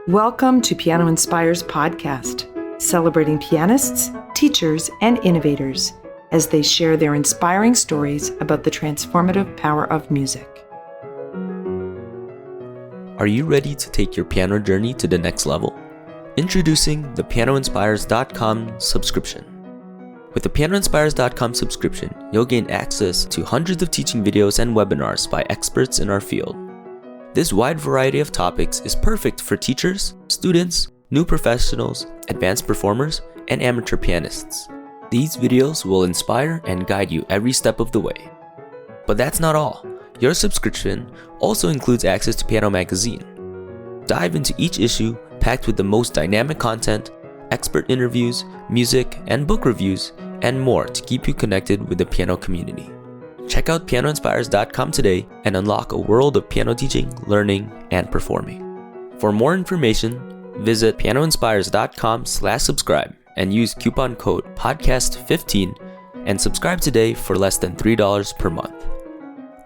Welcome to Piano Inspires podcast, celebrating pianists, teachers, and innovators as they share their inspiring stories about the transformative power of music. Are you ready to take your piano journey to the next level? Introducing the PianoInspires.com subscription. With the PianoInspires.com subscription, you'll gain access to hundreds of teaching videos and webinars by experts in our field. This wide variety of topics is perfect for teachers, students, new professionals, advanced performers, and amateur pianists. These videos will inspire and guide you every step of the way. But that's not all. Your subscription also includes access to Piano Magazine. Dive into each issue packed with the most dynamic content, expert interviews, music, and book reviews, and more to keep you connected with the piano community. Check out PianoInspires.com today and unlock a world of piano teaching, learning, and performing. For more information, visit PianoInspires.com/subscribe and use coupon code PODCAST15 and subscribe today for less than $3 per month.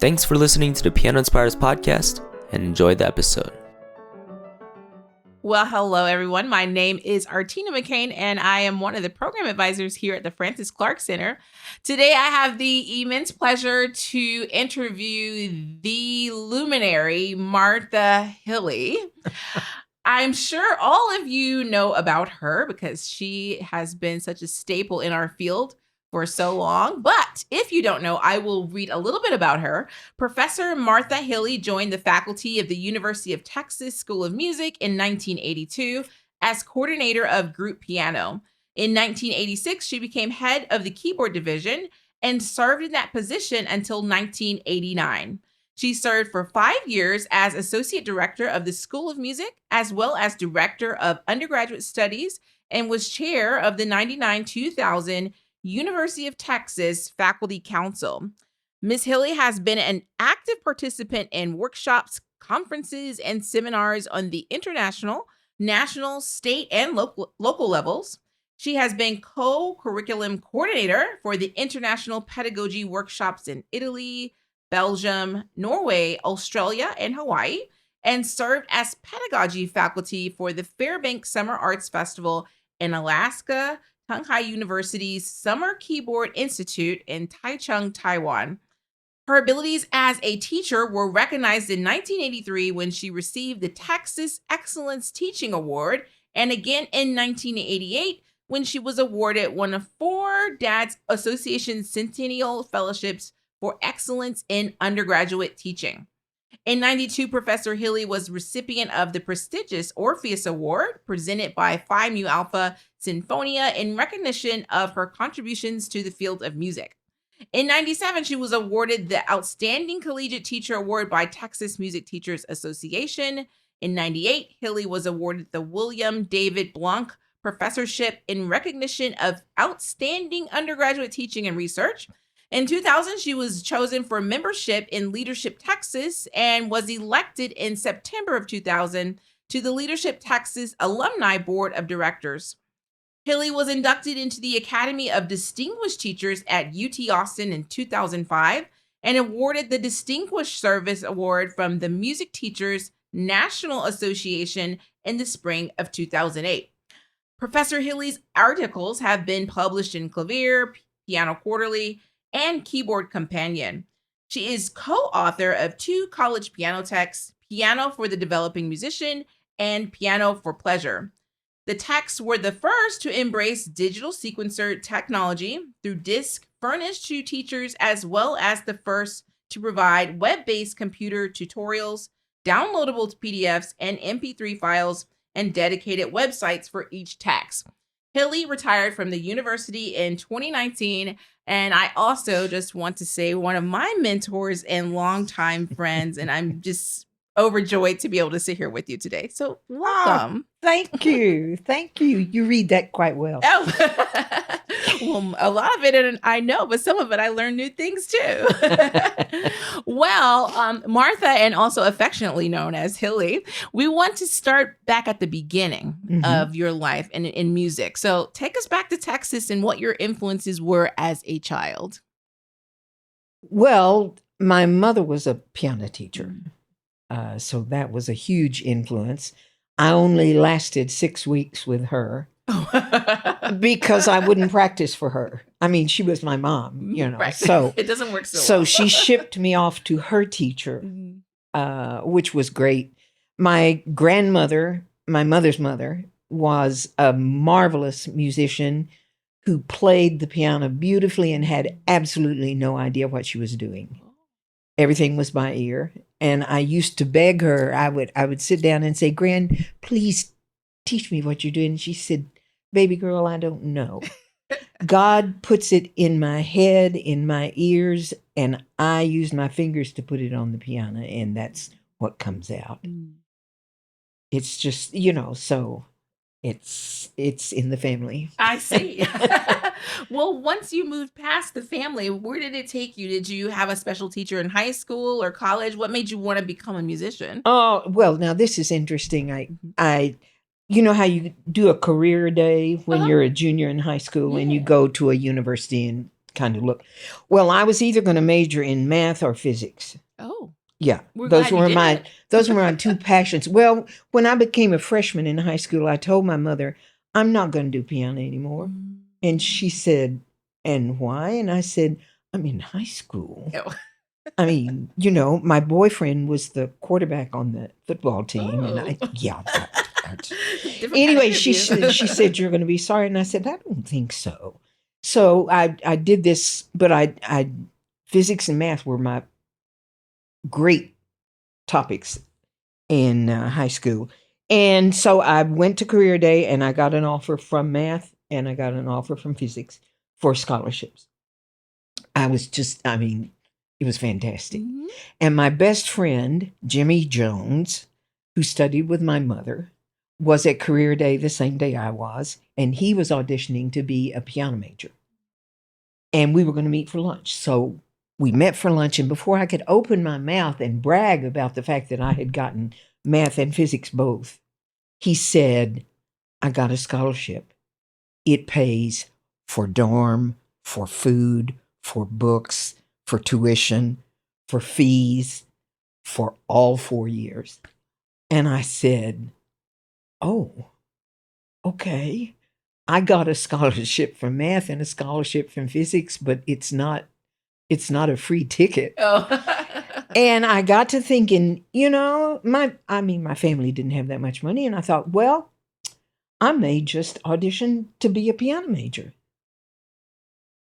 Thanks for listening to the Piano Inspires podcast and enjoy the episode. Well, hello, everyone. My name is Artina McCain, and I am one of the program advisors here at the Francis Clark Center. Today, I have the immense pleasure to interview the luminary, Martha Hilley. I'm sure all of you know about her because she has been such a staple in our field for so long. But if you don't know, I will read a little bit about her. Professor Martha Hilley joined the faculty of the University of Texas School of Music in 1982 as coordinator of group piano. In 1986, she became head of the keyboard division and served in that position until 1989. She served for 5 years as associate director of the School of Music, as well as director of undergraduate studies, and was chair of the 99-2000 University of Texas Faculty Council. Ms. Hilley has been an active participant in workshops, conferences, and seminars on the international, national, state, and local levels. She has been co-curriculum coordinator for the international pedagogy workshops in Italy, Belgium, Norway, Australia, and Hawaii, and served as pedagogy faculty for the Fairbanks Summer Arts Festival in Alaska, Shanghai University's Summer Keyboard Institute in Taichung, Taiwan. Her abilities as a teacher were recognized in 1983 when she received the Texas Excellence Teaching Award, and again in 1988 when she was awarded one of 4 Dads Association Centennial Fellowships for excellence in undergraduate teaching. In 92, Professor Hilley was recipient of the prestigious Orpheus Award presented by Phi Mu Alpha Sinfonia in recognition of her contributions to the field of music. In 97, she was awarded the Outstanding Collegiate Teacher Award by Texas Music Teachers Association. In 98, Hilley was awarded the William David Blanc Professorship in recognition of outstanding undergraduate teaching and research. In 2000, she was chosen for membership in Leadership Texas and was elected in September of 2000 to the Leadership Texas Alumni Board of Directors. Hilley was inducted into the Academy of Distinguished Teachers at UT Austin in 2005 and awarded the Distinguished Service Award from the Music Teachers National Association in the spring of 2008. Professor Hilley's articles have been published in Clavier, Piano Quarterly, and Keyboard Companion. She is co-author of 2 college piano texts, Piano for the Developing Musician and Piano for Pleasure. The texts were the first to embrace digital sequencer technology through disc furnished to teachers, as well as the first to provide web-based computer tutorials, downloadable PDFs and MP3 files, and dedicated websites for each text. Hilley retired from the university in 2019, and I also just want to say one of my mentors and longtime friends, and I'm just overjoyed to be able to sit here with you today. So welcome. Oh, thank you. Thank you. You read that quite well. Oh, well, a lot of it I know, but some of it I learned new things too. Well, Martha, and also affectionately known as Hilley, we want to start back at the beginning of your life and in music. So take us back to Texas and what your influences were as a child. Well, my mother was a piano teacher. So that was a huge influence. I only lasted 6 weeks with her because I wouldn't practice for her. I mean, she was my mom, Right. So it doesn't work so so well. she shipped me off to her teacher, which was great. My grandmother, my mother's mother, was a marvelous musician who played the piano beautifully and had absolutely no idea what she was doing. Everything was by ear. And I used to beg her. I would sit down and say, Gran, please teach me what you're doing. And she said, baby girl, I don't know. God puts it in my head, in my ears, and I use my fingers to put it on the piano, and that's what comes out. It's just, so it's in the family. I see. Well, once you moved past the family, where did it take you? Did you have a special teacher in high school or college? What made you want to become a musician? Oh, well, now this is interesting. I you know how you do a career day when you're a junior in high school and you go to a university and kind of look. Well, I was either going to major in math or physics. Oh. Yeah. We're Those glad you were did my it. those were my two passions. Well, when I became a freshman in high school, I told my mother, I'm not going to do piano anymore. And she said, and why? And I said, I'm in high school. Oh. I mean, my boyfriend was the quarterback on the football team. And anyway, she said, you're going to be sorry. And I said, I don't think so. So I did this, but I physics and math were my great topics in high school. And so I went to career day and I got an offer from math and I got an offer from physics for scholarships. It was fantastic. And my best friend, Jimmy Jones, who studied with my mother, was at career day the same day I was, and he was auditioning to be a piano major. And we were going to meet for lunch. So we met for lunch, and before I could open my mouth and brag about the fact that I had gotten math and physics both, he said, I got a scholarship. It pays for dorm, for food, for books, for tuition, for fees, for all 4 years. And I said, oh, okay. I got a scholarship for math and a scholarship from physics, but it's not a free ticket. Oh. And I got to thinking, my family didn't have that much money. And I thought, well, I may just audition to be a piano major.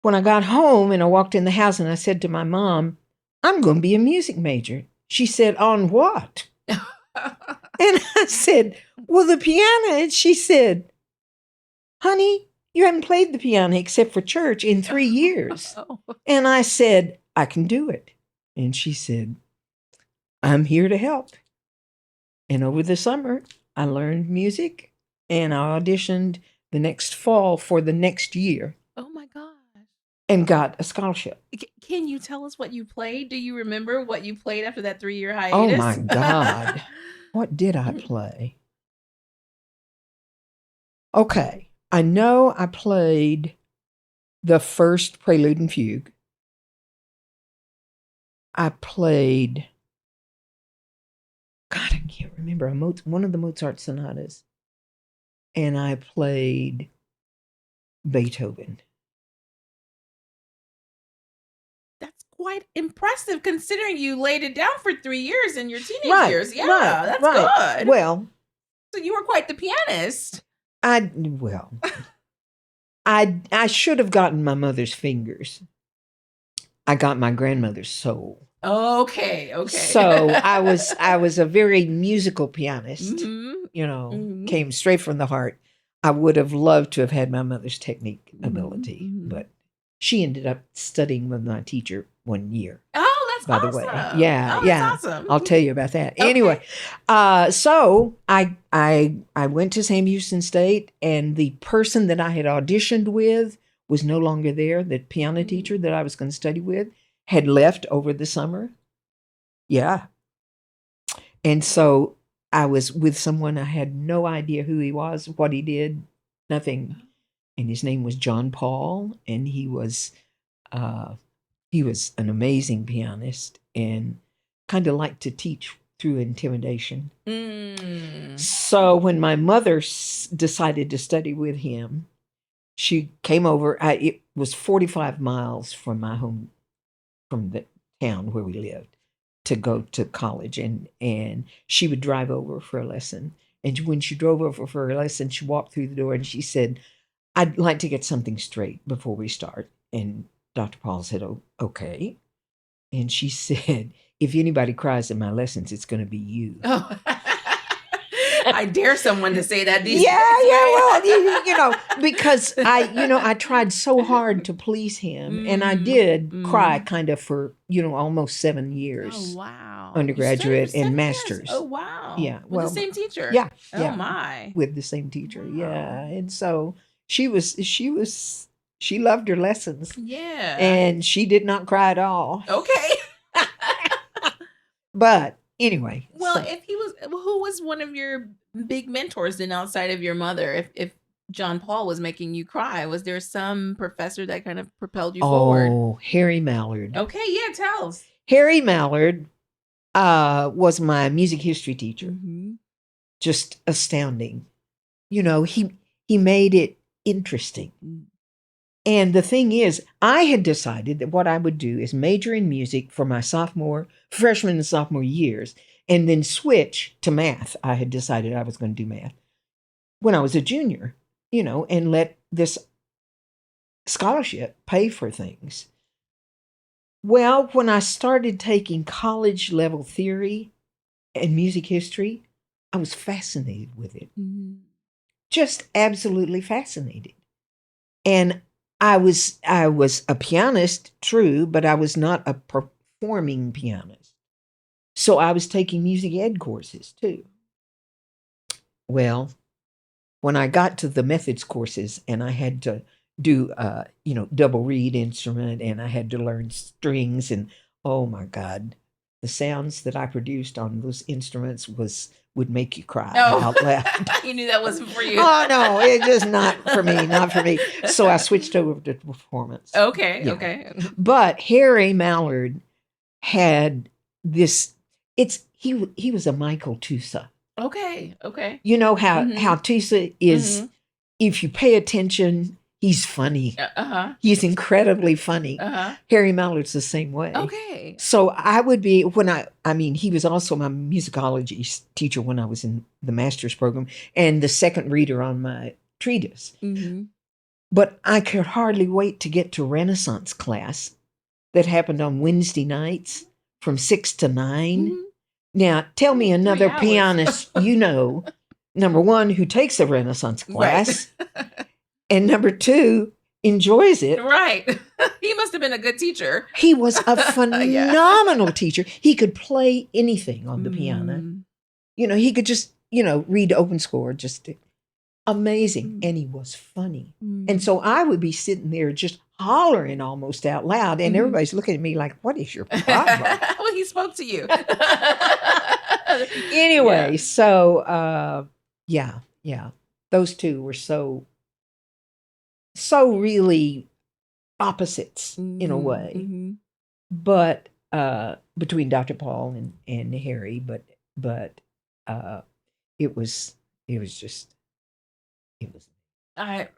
When I got home and I walked in the house and I said to my mom, I'm going to be a music major. She said, on what? And I said, well, the piano. And she said, honey, you haven't played the piano except for church in 3 years. And I said, I can do it. And she said, I'm here to help. And over the summer, I learned music and I auditioned the next fall for the next year. Oh my gosh. And got a scholarship. Can you tell us what you played? Do you remember what you played after that 3-year hiatus? Oh my God. What did I play? Okay. I know I played the first Prelude and Fugue. I played, God, I can't remember, one of the Mozart sonatas. And I played Beethoven. That's quite impressive considering you laid it down for 3 years in your teenage years. Yeah, that's good. Well, so you were quite the pianist. I should have gotten my mother's fingers. I got my grandmother's soul. Okay. So I was a very musical pianist. Came straight from the heart. I would have loved to have had my mother's technique ability, but she ended up studying with my teacher 1 year. Oh, that's by awesome. the way. Yeah. That's awesome. I'll tell you about that. Okay. Anyway, so I went to Sam Houston State, and the person that I had auditioned with was no longer there. The piano teacher that I was going to study with had left over the summer. Yeah. And so I was with someone, I had no idea who he was, what he did, nothing. And his name was John Paul, and he was an amazing pianist and kind of liked to teach through intimidation. Mm. So when my mother decided to study with him, she came over. It was 45 miles from my home, from the town where we lived, to go to college. And she would drive over for a lesson. And when she drove over for her lesson, she walked through the door and she said, "I'd like to get something straight before we start." And Dr. Paul said, "Oh, okay." And she said, "If anybody cries in my lessons, it's going to be you." Oh. I dare someone to say that these days. Well, because I tried so hard to please him, and I did cry kind of for, almost 7 years. Oh, wow. Undergraduate and 7 years? master's. Oh, wow. Yeah. With the same teacher? Yeah. Oh, yeah. my. With the same teacher. Wow. Yeah. And so she loved her lessons. Yeah. And she did not cry at all. Okay. But anyway. Well, who was one of your big mentors then outside of your mother? If John Paul was making you cry, was there some professor that kind of propelled you forward? Oh, Harry Mallard. Okay, yeah, tell us. Harry Mallard was my music history teacher. Mm-hmm. Just astounding. He made it interesting. Mm. And the thing is, I had decided that what I would do is major in music for my freshman and sophomore years, and then switch to math. I had decided I was going to do math when I was a junior, and let this scholarship pay for things. Well, when I started taking college level theory and music history, I was fascinated with it. Mm-hmm. Just absolutely fascinated. And I was a pianist, true, but I was not a performing pianist. So I was taking music ed courses too. Well, when I got to the methods courses and I had to do, double reed instrument, and I had to learn strings, and oh my God, the sounds that I produced on those instruments would make you cry out loud. You knew that wasn't for you. Oh no, it's just not for me. So I switched over to performance. Okay, yeah. Okay. But Harry Mallard had this. He was a Michael Tusa. Okay. You know how Tusa is. Mm-hmm. If you pay attention, he's funny. He's incredibly funny. Harry Mallard's the same way. Okay. So I would be, he was also my musicology teacher when I was in the master's program, and the second reader on my treatise. Mm-hmm. But I could hardly wait to get to Renaissance class that happened on Wednesday nights from 6 to 9. Mm-hmm. Now, tell me another pianist number one, who takes a Renaissance class, right. And number two, enjoys it. Right. He must have been a good teacher. He was a phenomenal teacher. He could play anything on the piano. He could just, read open score, just amazing. And he was funny. And so I would be sitting there just hollering almost out loud, and everybody's looking at me like, what is your problem? Well, he spoke to you. Anyway, so those two were so really opposites in a way, but between Dr. Paul and Harry, but it was amazing. I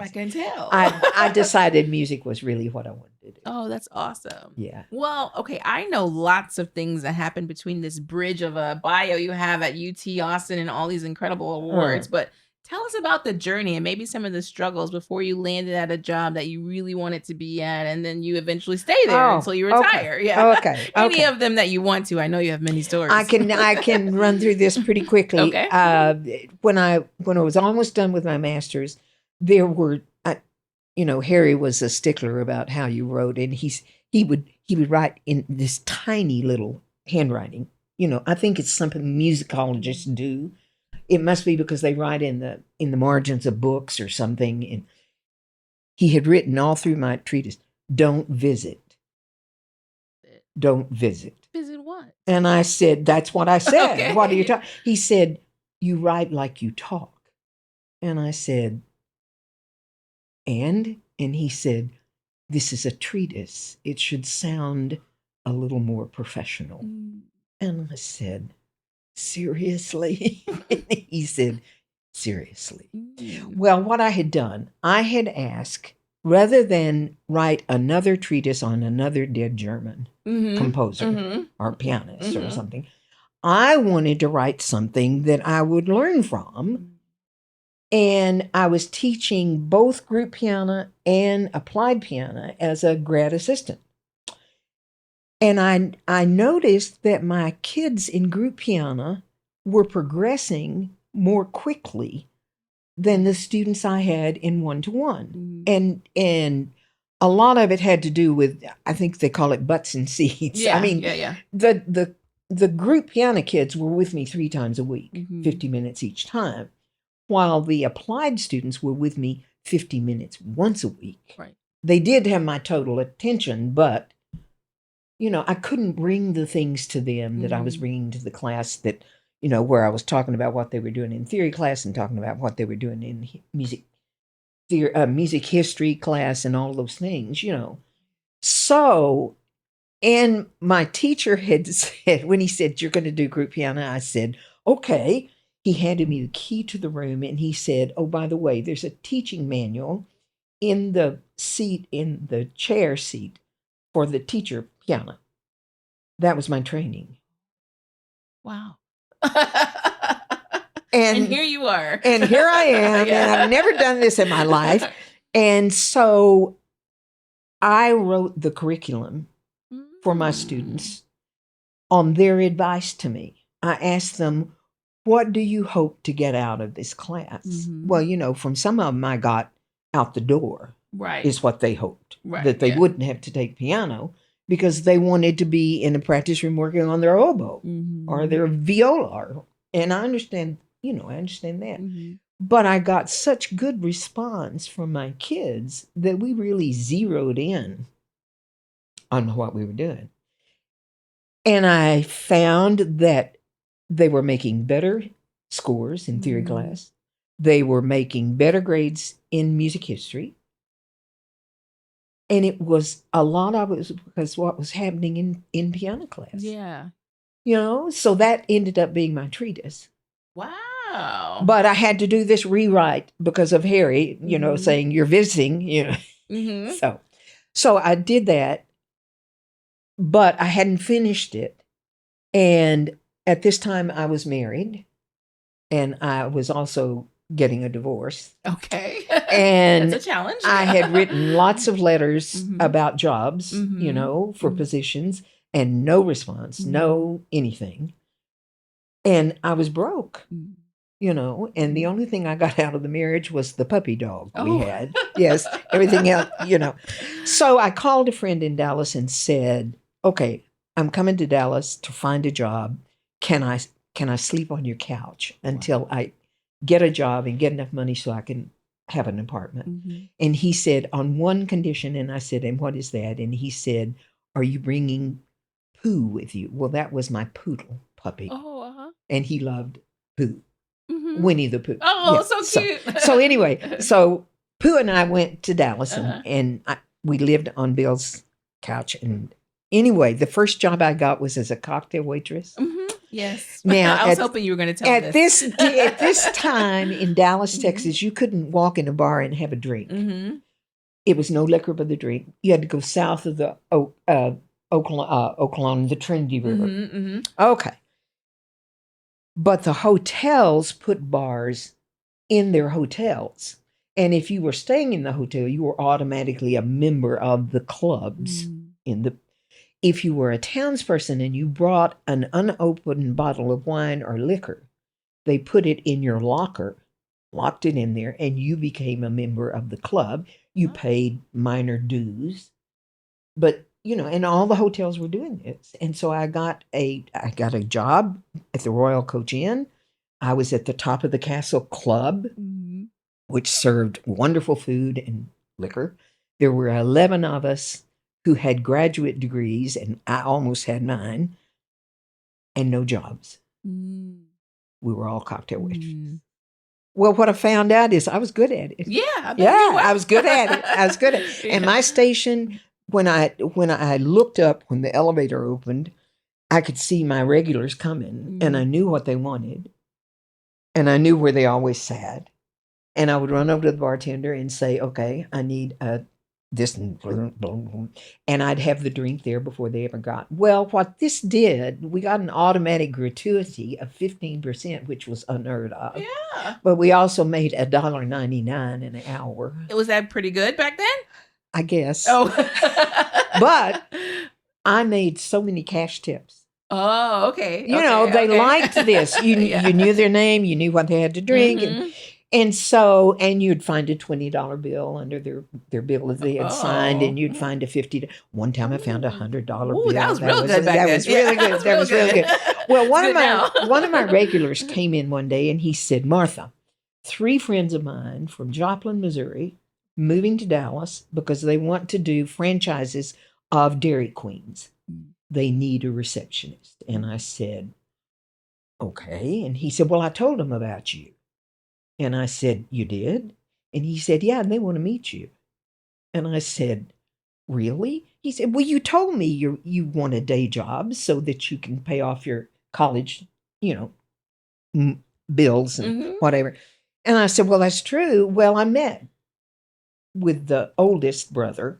can tell. I decided music was really what I wanted to do. Oh, that's awesome. Yeah. Well, okay, I know lots of things that happened between this bridge of a bio you have at UT Austin and all these incredible awards, but tell us about the journey and maybe some of the struggles before you landed at a job that you really wanted to be at, and then you eventually stay there until you retire. Okay. Yeah. Okay. Any of them that you want to. I know you have many stories. I can run through this pretty quickly. Okay. When I was almost done with my master's, there were, Harry was a stickler about how you wrote, and he would write in this tiny little handwriting. I think it's something musicologists do. It must be because they write in the margins of books or something. And he had written all through my treatise, don't visit. Don't visit. Visit what? And I said, that's what I said. Okay. What are you talking? He said, you write like you talk. And I said, and he said, this is a treatise. It should sound a little more professional. And I said, seriously? He said, seriously. Mm. Well, what I had done, I had asked, rather than write another treatise on another dead German composer or pianist or something, I wanted to write something that I would learn from. And I was teaching both group piano and applied piano as a grad assistant. And I noticed that my kids in group piano were progressing more quickly than the students I had in one-to-one. And a lot of it had to do with, I think they call it butts and seats. Yeah, I mean, the group piano kids were with me 3 times a week, 50 minutes each time, while the applied students were with me 50 minutes once a week. Right. They did have my total attention, but I couldn't bring the things to them that I was bringing to the class that, where I was talking about what they were doing in theory class and talking about what they were doing in music history class and all those things, So, and my teacher had said, when he said, you're going to do group piano, I said, okay. He handed me the key to the room and he said, oh, by the way, there's a teaching manual in the chair seat for the teacher piano. That was my training. Wow. And here you are. And here I am. Yeah. And I've never done this in my life. And so I wrote the curriculum for my students on their advice to me. I asked them, what do you hope to get out of this class? Well, from some of them I got out the door. Right. Is what they hoped. Right. That they wouldn't have to take piano because they wanted to be in a practice room working on their oboe or their viola. And I understand, I understand that. But I got such good response from my kids that we really zeroed in on what we were doing. And I found that they were making better scores in theory class. They were making better grades in music history. And it was a lot of it was because what was happening in piano class. Yeah. So that ended up being my treatise. Wow. But I had to do this rewrite because of Harry, saying you're visiting, So I did that, but I hadn't finished it. And at this time I was married and I was also getting a divorce. Okay. And that's a challenge. I had written lots of letters about jobs, for positions and no response, no anything. And I was broke, and the only thing I got out of the marriage was the puppy dog we had. Yes, everything else, So I called a friend in Dallas and said, okay, I'm coming to Dallas to find a job. Can I sleep on your couch until I get a job and get enough money so I can have an apartment? And he said, on one condition. And I said, and what is that? And he said, are you bringing Pooh with you? Well, that was my poodle puppy. And he loved Pooh. Winnie the Pooh. Oh, yeah. So cute. So anyway, so Pooh and I went to Dallas and we lived on Bill's couch. And anyway, the first job I got was as a cocktail waitress. Yes. Now, I was hoping you were going to tell at this time in Dallas, Texas, you couldn't walk in a bar and have a drink. It was no liquor but the drink. You had to go south of the Oklahoma, the Trinity River. Okay. But the hotels put bars in their hotels. And if you were staying in the hotel, you were automatically a member of the clubs if you were a townsperson and you brought an unopened bottle of wine or liquor, they put it in your locker, locked it in there, and you became a member of the club. You paid minor dues. But, and all the hotels were doing this. And so I got a job at the Royal Coach Inn. I was at the Top of the Castle Club, which served wonderful food and liquor. There were 11 of us who had graduate degrees, and I almost had mine, and no jobs. We were all cocktail waitresses. Well, what I found out is I was good at it. Yeah. I was good at it. And my station, when I looked up, when the elevator opened, I could see my regulars coming, and I knew what they wanted, and I knew where they always sat. And I would run over to the bartender and say, okay, I need this, and I'd have the drink there before they ever got. Well, what this did, we got an automatic gratuity of 15%, which was unheard of. Yeah. But we also made $1.99 an hour. Was that pretty good back then? I guess. Oh. But I made so many cash tips. Oh, okay. You know, they liked this. You knew their name, you knew what they had to drink. And so, and you'd find a $20 bill under their bill that they had signed, and you'd find a $50. One time I found a $100 bill. That was real good back then. That was really good. That was really good. Well, one of my regulars came in one day and he said, Martha, 3 friends of mine from Joplin, Missouri, moving to Dallas because they want to do franchises of Dairy Queens. They need a receptionist. And I said, okay. And he said, well, I told them about you. And I said, you did? And he said, yeah, and they want to meet you. And I said, really? He said, well, you told me you want a day job so that you can pay off your college, bills and whatever. And I said, well, that's true. Well, I met with the oldest brother.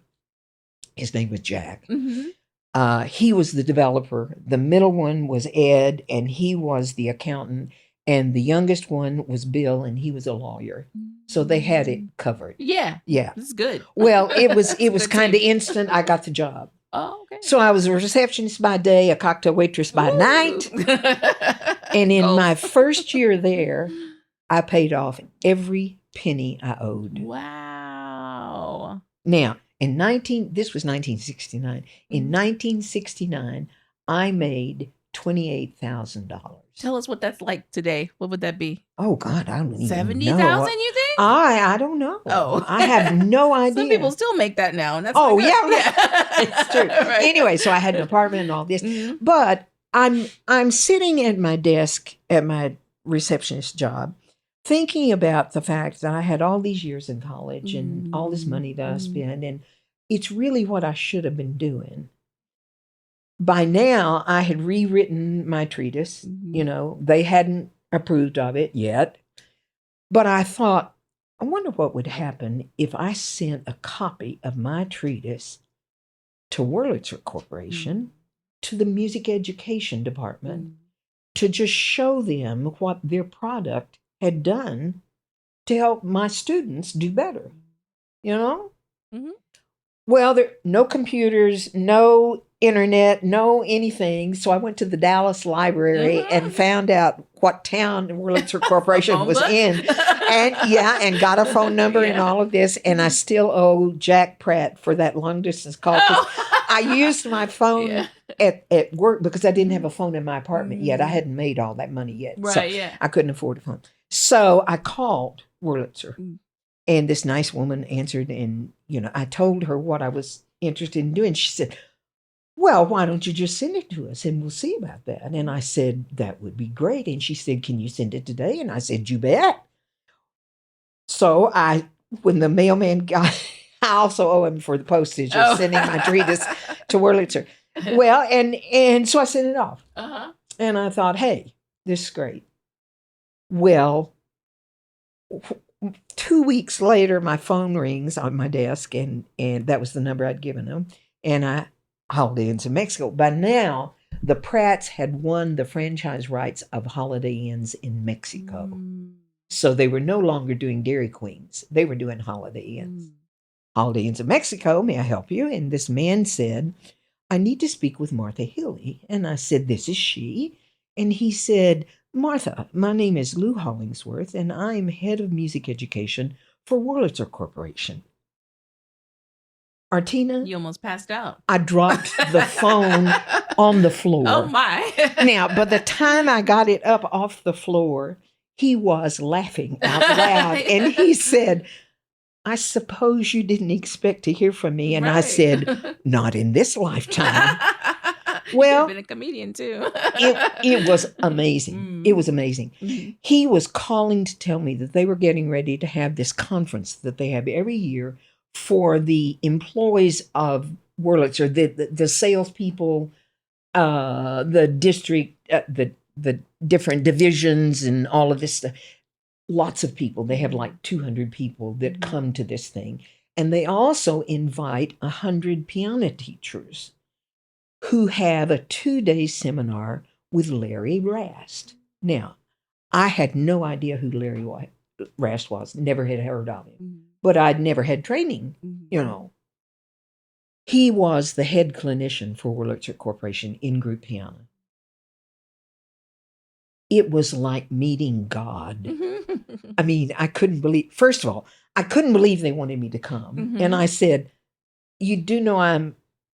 His name was Jack. He was the developer. The middle one was Ed, and he was the accountant. And the youngest one was Bill, and he was a lawyer. So they had it covered. Yeah. This is good. Well, it was kind of instant. I got the job. Oh, okay. So I was a receptionist by day, a cocktail waitress by night. And in my first year there, I paid off every penny I owed. Wow. Now, this was 1969. In 1969, I made $28,000. Tell us what that's like today. What would that be? Oh God, I don't even know. 70,000, you think? I don't know. Oh, I have no idea. Some people still make that now, and that's yeah, right. It's true. Right. Anyway, so I had an apartment and all this, but I'm sitting at my desk at my receptionist job, thinking about the fact that I had all these years in college and all this money that I spent, and it's really what I should have been doing. By now, I had rewritten my treatise. They hadn't approved of it yet. But I thought, I wonder what would happen if I sent a copy of my treatise to Wurlitzer Corporation, to the music education department, to just show them what their product had done to help my students do better. Well, there no computers, no internet, no anything. So I went to the Dallas Library and found out what town Wurlitzer Corporation was in, and got a phone number and all of this. And I still owe Jack Pratt for that long distance call. I used my phone at work because I didn't have a phone in my apartment yet. I hadn't made all that money yet, so I couldn't afford a phone. So I called Wurlitzer. And this nice woman answered, and, I told her what I was interested in doing. She said, well, why don't you just send it to us and we'll see about that? And I said, that would be great. And she said, can you send it today? And I said, you bet. So when the mailman got, I also owe him for the postage of sending my treatise to Wurlitzer. Well, and so I sent it off. And I thought, hey, this is great. Well, 2 weeks later, my phone rings on my desk, and that was the number I'd given them. And I Holiday Inns in Mexico. By now, the Pratts had won the franchise rights of Holiday Inns in Mexico. So they were no longer doing Dairy Queens. They were doing Holiday Inns. Holiday Inns in Mexico, may I help you? And this man said, I need to speak with Martha Hilley. And I said, this is she. And he said, Martha, my name is Lou Hollingsworth, and I'm head of music education for Wurlitzer Corporation. Artina, you almost passed out. I dropped the phone on the floor. Oh, my. Now, by the time I got it up off the floor, he was laughing out loud. And he said, I suppose you didn't expect to hear from me. And I said, not in this lifetime. Well, been a comedian too. it was amazing. It was amazing. He was calling to tell me that they were getting ready to have this conference that they have every year for the employees of Wurlitzer, the salespeople, the district, the different divisions and all of this stuff. Lots of people. They have like 200 people that come to this thing. And they also invite 100 piano teachers who have a 2-day seminar with Larry Rast. Now, I had no idea who Larry Rast was. Never had heard of him. But I'd never had training, you know. He was the head clinician for World Electric Corporation in group piano. It was like meeting God. I mean, I couldn't believe, first of all, I couldn't believe they wanted me to come. And I said, you do know I'm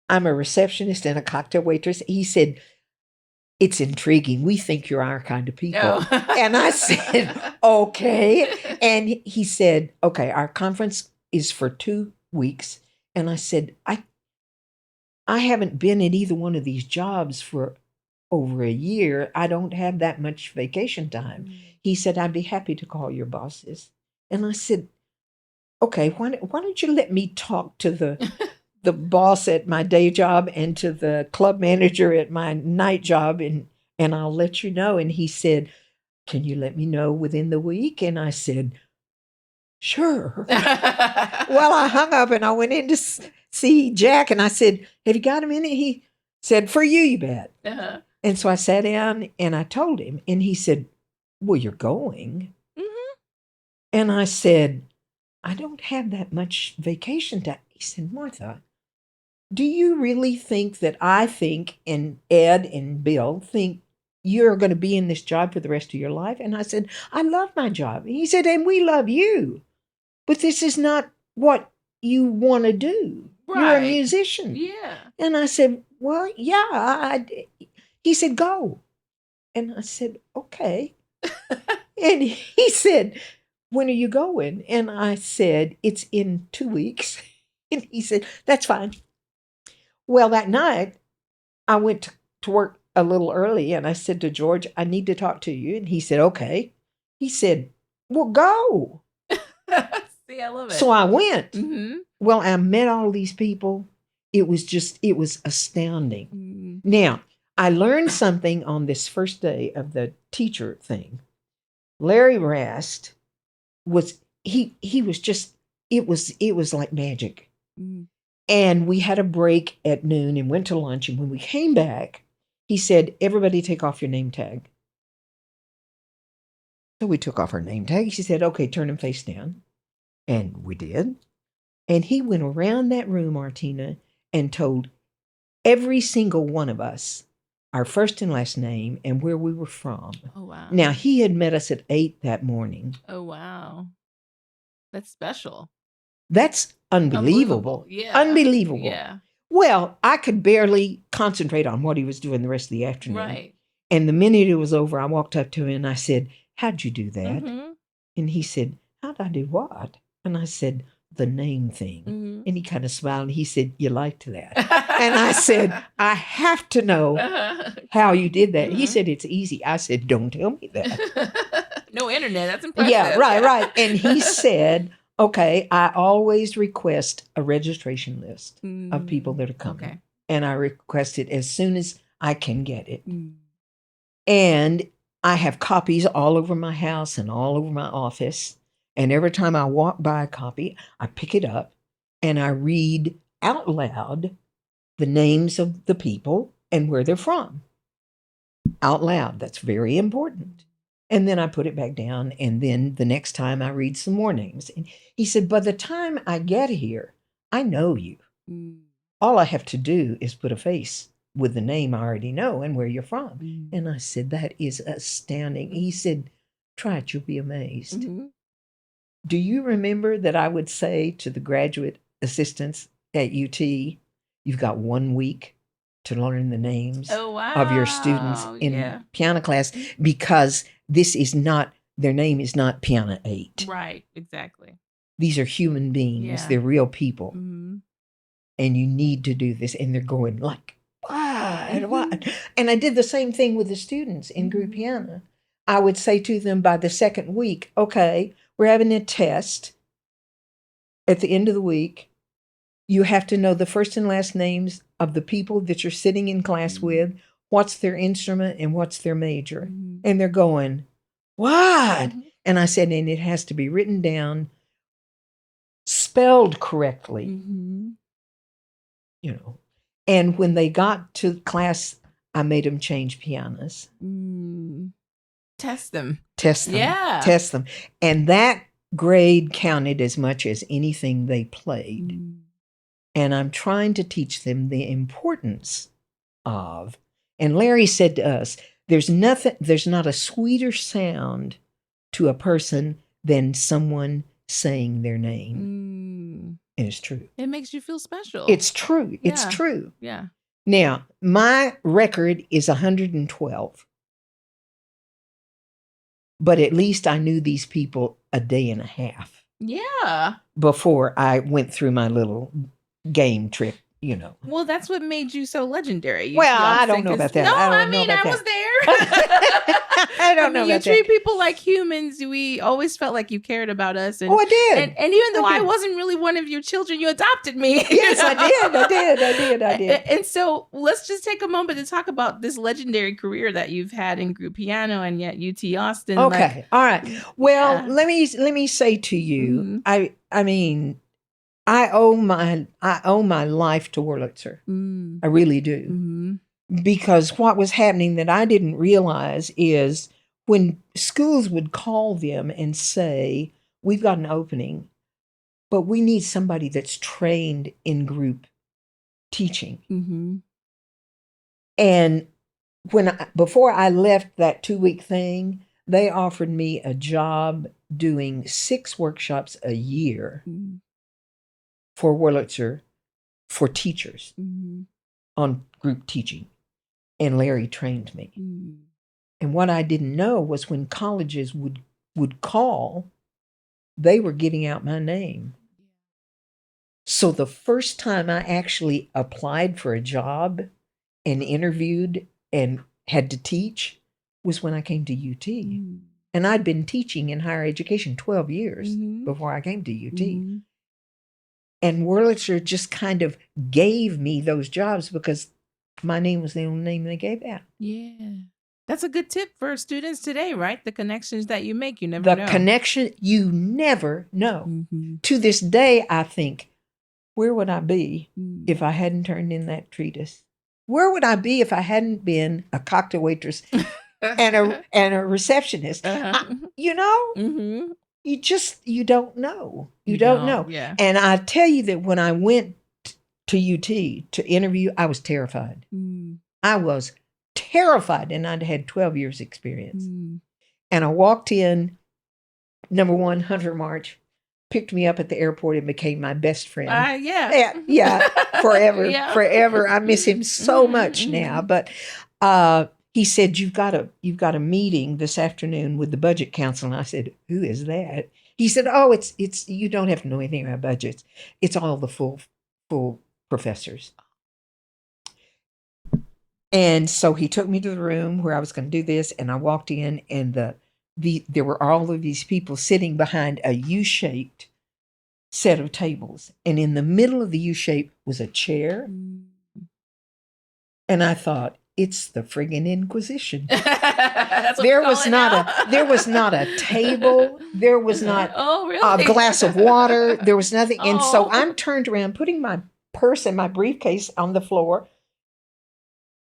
a receptionist and a cocktail waitress. He said, it's intriguing. We think you're our kind of people. Oh. And I said, okay. And he said, okay, our conference is for 2 weeks. And I said, I haven't been at either one of these jobs for over a year. I don't have that much vacation time. He said, I'd be happy to call your bosses. And I said, okay, why don't you let me talk to the boss at my day job and to the club manager at my night job, and I'll let you know. And he said, can you let me know within the week? And I said, sure. Well, I hung up and I went in to see Jack, and I said, have you got a minute? He said, for you, you bet. And so I sat down and I told him, and he said, well, you're going. And I said, I don't have that much vacation time. He said, Martha, do you really think that I think, and Ed and Bill think you're going to be in this job for the rest of your life? And I said, I love my job. And he said, and we love you. But this is not what you want to do. Right. You're a musician. Yeah. And I said, well, yeah. He said, go. And I said, okay. And he said, when are you going? And I said, it's in 2 weeks. And he said, that's fine. Well, that night, I went to work a little early, and I said to George, I need to talk to you. And he said, okay. He said, well, go. See, I love it. So I went. Well, I met all these people. It was astounding. Now, I learned something on this first day of the teacher thing. Larry Rast was, he was just, it was like magic. And we had a break at noon and went to lunch. And when we came back, he said, everybody take off your name tag. So we took off our name tags. He said, okay, turn them face down. And we did. And he went around that room, Artina, and told every single one of us our first and last name and where we were from. Oh, wow. Now, he had met us at 8 that morning. Oh, wow. That's special. That's unbelievable. Yeah. Unbelievable. Yeah. Well, I could barely concentrate on what he was doing the rest of the afternoon. Right. And the minute it was over, I walked up to him and I said, how'd you do that? And he said, how'd I do what? And I said, the name thing. And he kind of smiled and he said, you liked that. And I said, I have to know how you did that. He said, it's easy. I said, don't tell me that. No internet. That's impressive. Yeah, right. And he said, okay, I always request a registration list of people that are coming. Okay. And I request it as soon as I can get it. And I have copies all over my house and all over my office. And every time I walk by a copy, I pick it up and I read out loud the names of the people and where they're from. Out loud. That's very important. And then I put it back down. And then the next time I read some more names. And he said, by the time I get here, I know you. All I have to do is put a face with the name I already know and where you're from. And I said, that is astounding. He said, try it, you'll be amazed. Do you remember that I would say to the graduate assistants at UT, you've got 1 week to learn the names of your students in piano class, because this is not, their name is not Piano 8. Right, exactly. These are human beings. Yeah. They're real people. And you need to do this. And they're going like, what? And I did the same thing with the students in group piano. I would say to them by the second week, okay, we're having a test at the end of the week. You have to know the first and last names of the people that you're sitting in class with, what's their instrument and what's their major. And they're going, what? And I said, and it has to be written down, spelled correctly, you know. And when they got to class, I made them change pianos. Test them. Yeah. Test them. And that grade counted as much as anything they played. And I'm trying to teach them the importance of, and Larry said to us, there's not a sweeter sound to a person than someone saying their name. And it's true. It makes you feel special. It's true. Yeah. It's true. Yeah. Now, my record is 112. But at least I knew these people a day and a half. Yeah. Before I went through my little game trip, you know. Well, that's what made you so legendary. I don't know about that. No, I was there. I don't know about that. You treat people like humans. We always felt like you cared about us. And, I did. And even though I wasn't really one of your children, you adopted me. Yes, I did. And so let's just take a moment to talk about this legendary career that you've had in group piano and yet UT Austin. Okay. All right. Well, let me say to you, I mean, I owe my life to Wurlitzer. I really do. Because what was happening that I didn't realize is when schools would call them and say, we've got an opening, but we need somebody that's trained in group teaching. And before I left that 2-week thing, they offered me a job doing 6 workshops a year for Wurlitzer for teachers on group teaching. And Larry trained me. And what I didn't know was when colleges would call, they were giving out my name. So the first time I actually applied for a job and interviewed and had to teach was when I came to UT. And I'd been teaching in higher education 12 years before I came to UT. And Wurlitzer just kind of gave me those jobs because my name was the only name they gave out. Yeah. That's a good tip for students today, right? The connections that you make, you never know. The connection, you never know. To this day, I think, where would I be if I hadn't turned in that treatise? Where would I be if I hadn't been a cocktail waitress and a receptionist? You know? You don't know. You don't know. Yeah. And I tell you that when I went to UT to interview, I was terrified. I was terrified, and I'd had 12 years experience. And I walked in, number one, Hunter March picked me up at the airport and became my best friend. Yeah, forever. I miss him so much now. But he said, you've got a meeting this afternoon with the budget council. And I said, who is that? He said, oh, it's you don't have to know anything about budgets. It's all the full professors. And so he took me to the room where I was going to do this, and I walked in, and there were all of these people sitting behind a U-shaped set of tables, and in the middle of the U-shape was a chair. And I thought, it's the friggin' Inquisition. There was not a table. There was not a glass of water. There was nothing. And so I'm turned around, putting my purse and my briefcase on the floor.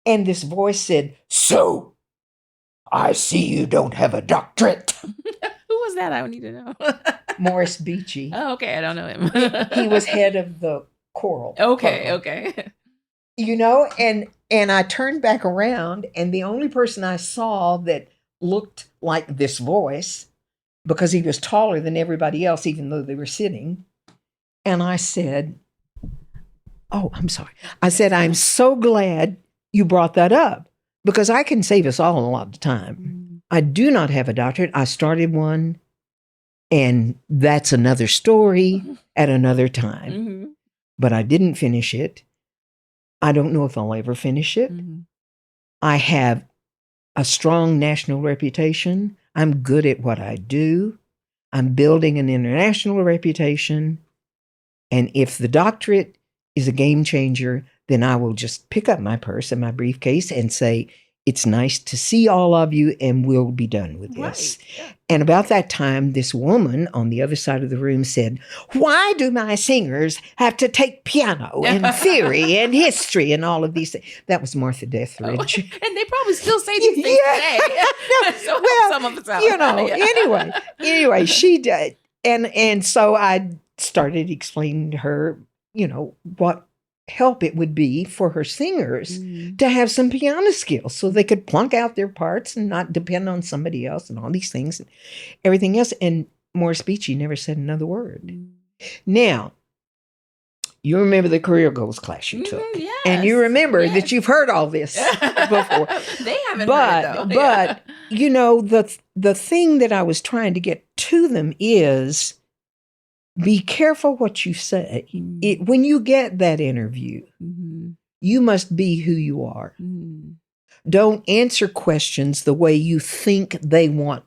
And this voice said, so I see you don't have a doctorate. Who was that? I need to know. Morris Beachy. Oh, okay. I don't know him. He was head of the choral. Okay. You know, and I turned back around, and the only person I saw that looked like this voice, because he was taller than everybody else, even though they were sitting. And I said, oh, I'm sorry. I said, I'm so glad you brought that up, because I can save us all a lot of time. I do not have a doctorate. I started one, and that's another story at another time. But I didn't finish it. I don't know if I'll ever finish it. I have a strong national reputation. I'm good at what I do. I'm building an international reputation. And if the doctorate is a game changer, then I will just pick up my purse and my briefcase and say, it's nice to see all of you, and we'll be done with this. Right. Yeah. And about that time, this woman on the other side of the room said, why do my singers have to take piano and theory and history and all of these things? That was Martha Deathridge. Oh, and they probably still say these things today. So help well, some of us out. Anyway, she did. And so I started explaining to her, what help it would be for her singers to have some piano skills so they could plunk out their parts and not depend on somebody else and all these things and everything else. And Morris Beachy never said another word. Now, you remember the career goals class you took. Yes, and you remember that you've heard all this before. They haven't heard it, though. But, the thing that I was trying to get to them is, be careful what you say. When you get that interview, you must be who you are. Don't answer questions the way you think they want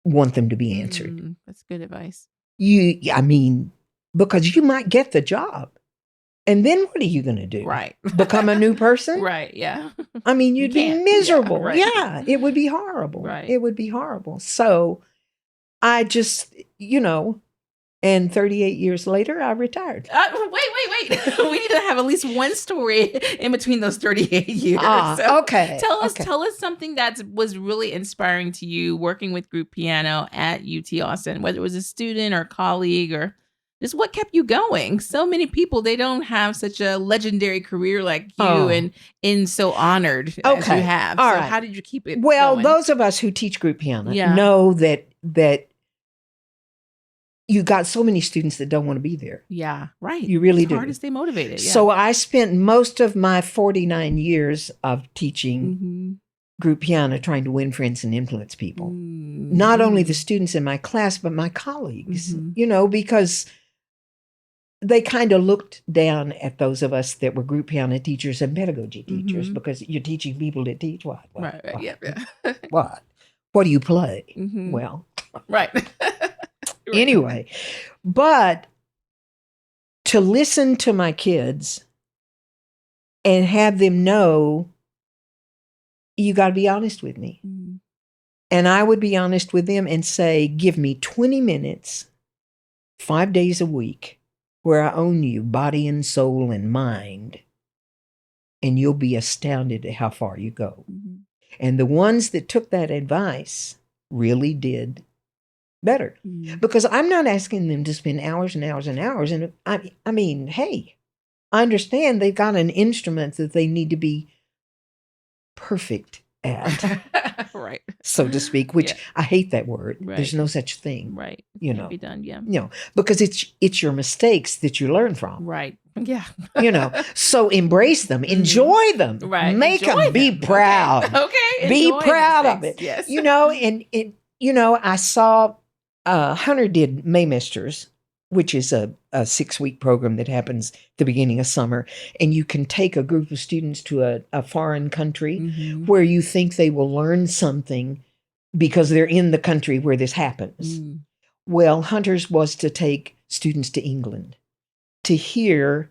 them to be answered. That's good advice. Because you might get the job. And then what are you going to do? Right. Become a new person? Right, yeah. You'd be miserable. Yeah, right. Yeah, it would be horrible. Right. It would be horrible. So I just, and 38 years later, I retired. Wait. We need to have at least one story in between those 38 years. Okay. Tell us something that was really inspiring to you working with group piano at UT Austin, whether it was a student or colleague or just what kept you going. So many people, they don't have such a legendary career like you and so honored as you have. All so right. how did you keep it going? Those Those of us who teach group piano know that you got so many students that don't want to be there. Yeah, right. You really it's do. It's hard to stay motivated. Yeah. So I spent most of my 49 years of teaching group piano trying to win friends and influence people. Not only the students in my class, but my colleagues, because they kind of looked down at those of us that were group piano teachers and pedagogy teachers because you're teaching people to teach what? Right. Yeah. What? What do you play? Well, right. Anyway, but to listen to my kids and have them know, you got to be honest with me. And I would be honest with them and say, give me 20 minutes, 5 days a week, where I own you, body and soul and mind, and you'll be astounded at how far you go. And the ones that took that advice really did better. Because I'm not asking them to spend hours and hours and hours. And hey, I understand they've got an instrument that they need to be perfect at, right, so to speak, which I hate that word. Right. There's no such thing. Right. Can't be done. Yeah. Because it's your mistakes that you learn from. Right. Yeah. So embrace them, enjoy them, right. Make enjoy them be proud. Okay. Be proud of it. Yes. And I saw Hunter did Maymasters, which is a 6-week program that happens at the beginning of summer. And you can take a group of students to a foreign country where you think they will learn something because they're in the country where this happens. Well, Hunter's was to take students to England to hear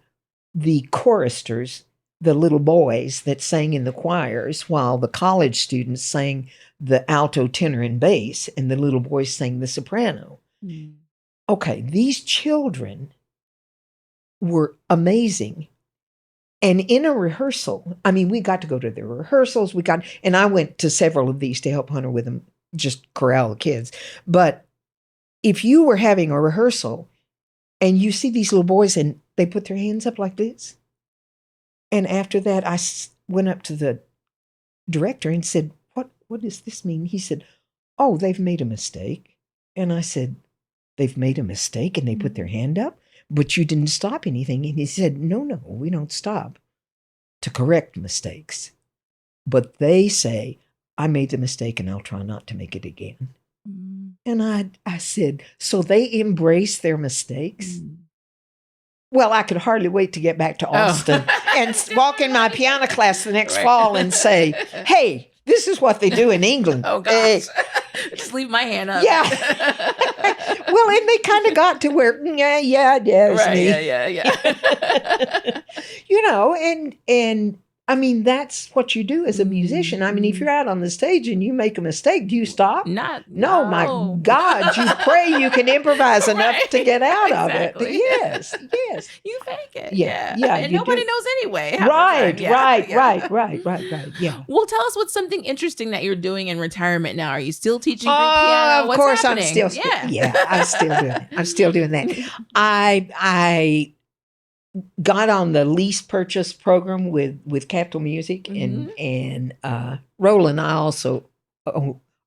the choristers, the little boys that sang in the choirs, while the college students sang the alto, tenor, and bass, and the little boys sang the soprano. Okay, these children were amazing. And in a rehearsal, we got to go to the rehearsals. And I went to several of these to help Hunter with them, just corral the kids. But if you were having a rehearsal and you see these little boys and they put their hands up like this, and after that, I went up to the director and said, what does this mean? He said, oh, they've made a mistake. And I said, they've made a mistake and they put their hand up, but you didn't stop anything. And he said, no, we don't stop to correct mistakes. But they say, I made the mistake and I'll try not to make it again. And I said, so they embrace their mistakes? Well, I could hardly wait to get back to Austin and walk in my piano class the next fall and say, hey, this is what they do in England. Oh, gosh. Just leave my hand up. Yeah. Well, and they kind of got to where, yeah, it's Right. me. Yeah. And I mean, that's what you do as a musician. I mean, if you're out on the stage and you make a mistake, do you stop? No. My God, you pray you can improvise enough Right. to get out Exactly. of it. Yes. You fake it. Yeah, And you nobody do. knows anyway. half Right, the time. Yeah. right. Yeah. Well, tell us what's something interesting that you're doing in retirement now. Are you still teaching group piano? Of What's course, happening? I'm still doing it. I'm still doing that. I got on the lease purchase program with Capital Music and Roland. I also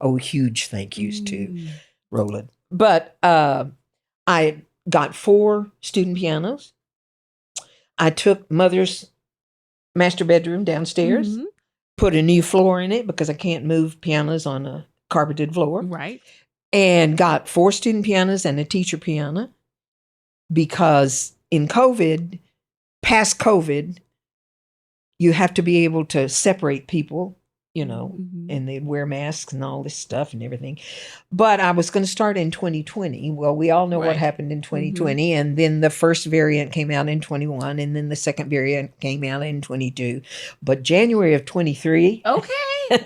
owe huge thank yous to Roland. But I got 4 student pianos. I took Mother's master bedroom downstairs, put a new floor in it because I can't move pianos on a carpeted floor. Right. And got 4 student pianos and a teacher piano because in COVID, past COVID, you have to be able to separate people, and they'd wear masks and all this stuff and everything. But I was going to start in 2020. Well, we all know what happened in 2020. And then the first variant came out in 21. And then the second variant came out in 22. But January of 23. Okay.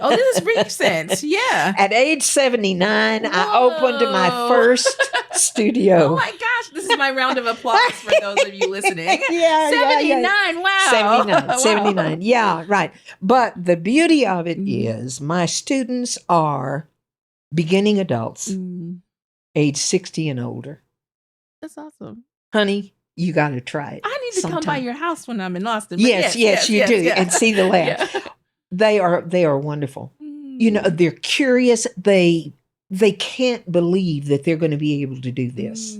Oh, this is recent. Yeah. At age 79, I opened my first studio. Oh my gosh. This is my round of applause for those of you listening. 79. Yeah. Wow. 79. Yeah, right. But the beauty of it is my students are beginning adults, age 60 and older. That's awesome. Honey, you got to try it. I need to come by your house when I'm in Austin. Yes, you do. Yeah. And see the lab. They are wonderful. They're curious. They can't believe that they're going to be able to do this.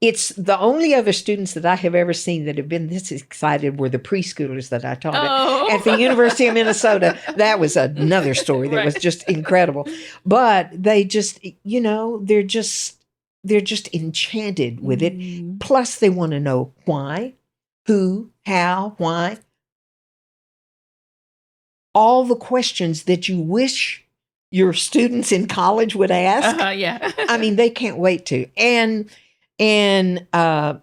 It's the only other students that I have ever seen that have been this excited were the preschoolers that I taught at the University of Minnesota. That was another story that was just incredible. But they just, they're just enchanted with it. Plus they want to know why, who, how, why. All the questions that you wish your students in college would ask. I mean, they can't wait to. And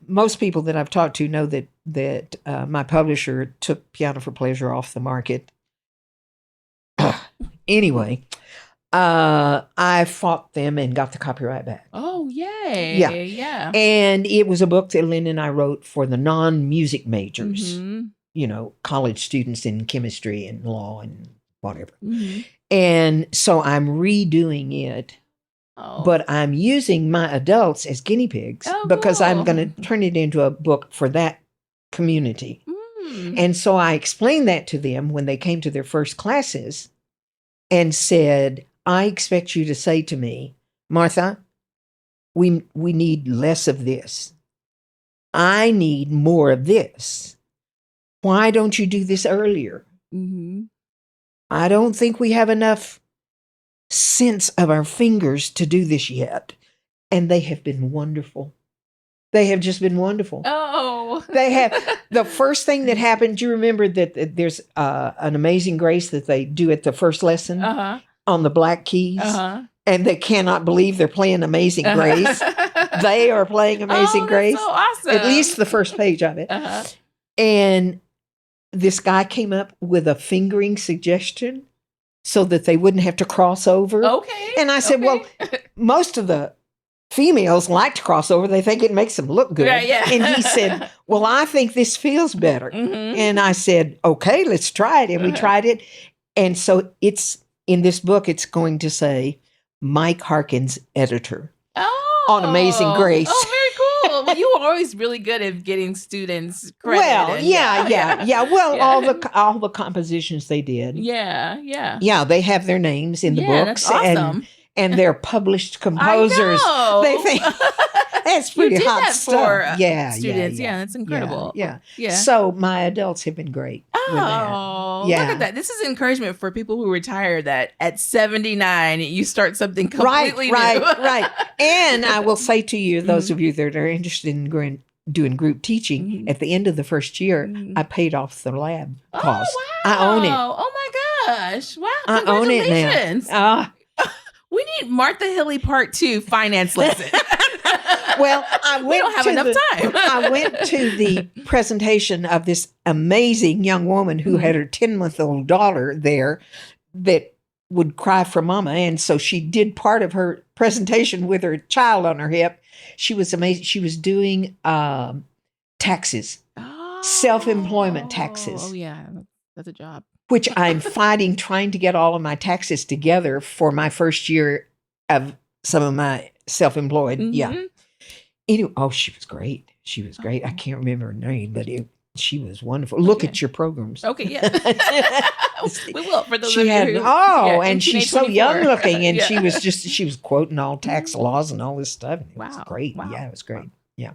most people that I've talked to know that my publisher took Piano for Pleasure off the market. Anyway, I fought them and got the copyright back. Oh, yay. Yeah. And it was a book that Lynn and I wrote for the non-music majors. College students in chemistry and law and whatever. And so I'm redoing it, but I'm using my adults as guinea pigs because I'm going to turn it into a book for that community. And so I explained that to them when they came to their first classes and said, I expect you to say to me, Martha, we need less of this. I need more of this. Why don't you do this earlier? I don't think we have enough sense of our fingers to do this yet. And they have been wonderful. They have just been wonderful. Oh. They have. The first thing that happened, do you remember that there's an Amazing Grace that they do at the first lesson on the black keys? And they cannot believe they're playing Amazing Grace. They are playing Amazing Grace. So awesome. At least the first page of it. And this guy came up with a fingering suggestion so that they wouldn't have to cross over. Okay. And I said, well, most of the females like to cross over. They think it makes them look good. Right, yeah. And he said, well, I think this feels better. And I said, okay, let's try it. And we tried it. And so it's in this book, it's going to say Mike Harkin's editor on Amazing Grace. Oh, very cool. Well, you were always really good at getting students credit. Well, yeah. Well, all the compositions they did. Yeah, they have their names in the books. That's awesome. And they're published composers. I know. They think that's pretty hot that stuff. For Students. Yeah, that's incredible. Yeah. Yeah. So my adults have been great. Oh, look at that. This is encouragement for people who retire that at 79, you start something completely new. Right. And I will say to you, those of you that are interested in doing group teaching, at the end of the first year, I paid off the lab cost. Wow. I own it. Oh, my gosh. Wow. I own it now. We need Martha Hilley Part 2 finance lesson. Well, I went don't have to enough time. I went to the presentation of this amazing young woman who had her 10-month-old daughter there that would cry for mama. And so she did part of her presentation with her child on her hip. She was amazing. She was doing taxes, self-employment taxes. Oh, yeah. That's a job. Which I'm fighting, trying to get all of my taxes together for my first year of some of my self-employed. Mm-hmm. Yeah. Anyway, she was great. She was great. I can't remember her name, but she was wonderful. Look at your programs. Okay, yeah. We will for those She of you had who, and she's so 24. young looking, and Yeah. she was quoting all tax laws and all this stuff. And it was Wow. great. Wow. Yeah, it was great. Yeah.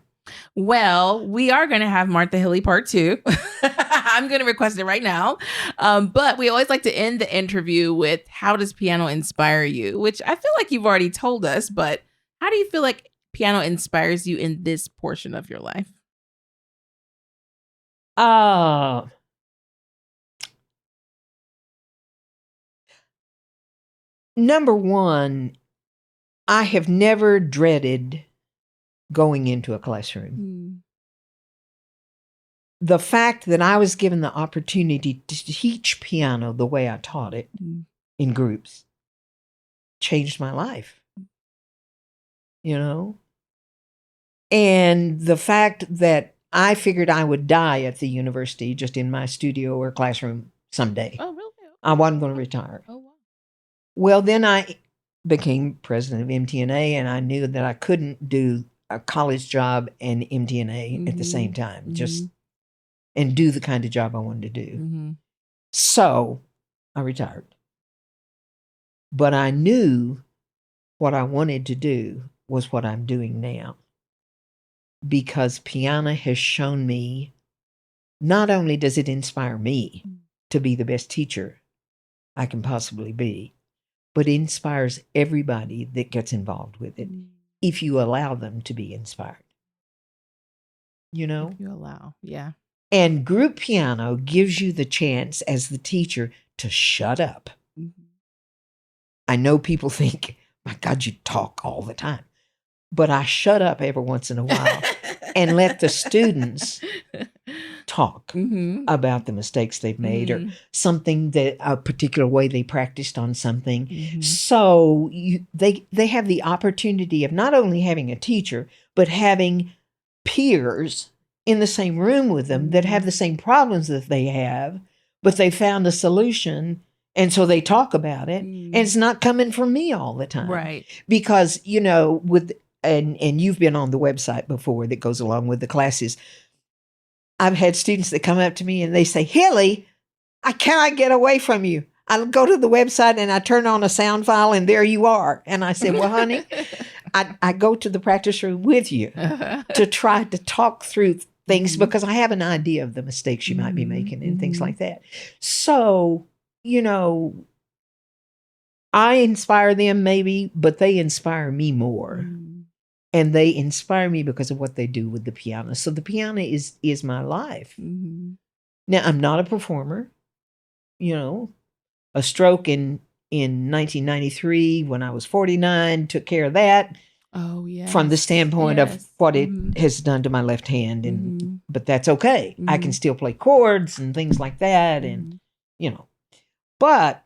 Well, we are going to have Martha Hilley Part 2. I'm going to request it right now. But we always like to end the interview with, how does piano inspire you? Which I feel like you've already told us, but how do you feel like piano inspires you in this portion of your life? Number one, I have never dreaded going into a classroom. The fact that I was given the opportunity to teach piano the way I taught it in groups changed my life, And the fact that I figured I would die at the university, just in my studio or classroom someday. Oh, really? I wasn't going to retire. Oh, wow. Well, then I became president of MTNA, and I knew that I couldn't do a college job and MTNA at the same time, and do the kind of job I wanted to do. So I retired. But I knew what I wanted to do was what I'm doing now. Because piano has shown me, not only does it inspire me to be the best teacher I can possibly be, but it inspires everybody that gets involved with it, if you allow them to be inspired. If you allow, yeah. And group piano gives you the chance as the teacher to shut up. I know people think, my God, you talk all the time. But I shut up every once in a while and let the students talk about the mistakes they've made or something that a particular way they practiced on something. So they have the opportunity of not only having a teacher, but having peers in the same room with them that have the same problems that they have, but they found a solution. And so they talk about it, and it's not coming from me all the time. Right. Because, and you've been on the website before that goes along with the classes. I've had students that come up to me and they say, Hilley, I cannot get away from you. I go to the website and I turn on a sound file and there you are. And I said, well, honey, I go to the practice room with you to try to talk through things because I have an idea of the mistakes you might be making and things like that. So, I inspire them maybe, but they inspire me more. And they inspire me because of what they do with the piano. So the piano is my life. Now, I'm not a performer. A stroke in 1993 when I was 49 took care of that. Oh, yeah. From the standpoint of what it has done to my left hand. But that's okay. I can still play chords and things like that. And, but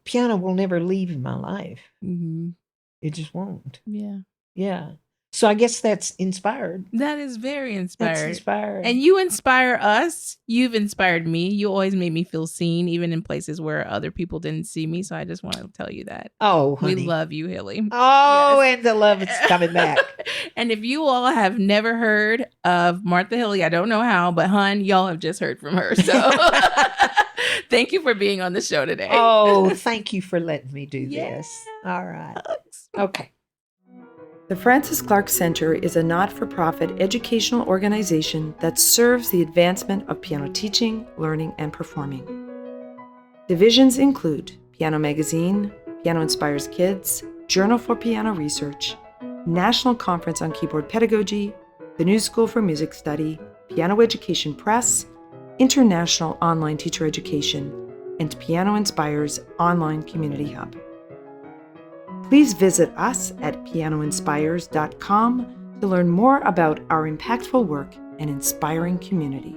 piano will never leave my life. It just won't. Yeah. Yeah. So I guess that's inspired. That is very inspired. That's inspired. And you inspire us. You've inspired me. You always made me feel seen, even in places where other people didn't see me. So I just want to tell you that. Oh, honey. We love you, Hilley. Oh, yes. And the love is coming back. And if you all have never heard of Martha Hilley, I don't know how, but hon, y'all have just heard from her. So thank you for being on the show today. Oh, thank you for letting me do this. All right. Okay. The Francis Clark Center is a not-for-profit educational organization that serves the advancement of piano teaching, learning, and performing. Divisions include Piano Magazine, Piano Inspires Kids, Journal for Piano Research, National Conference on Keyboard Pedagogy, the New School for Music Study, Piano Education Press, International Online Teacher Education, and Piano Inspires Online Community Hub. Please visit us at pianoinspires.com to learn more about our impactful work and inspiring community.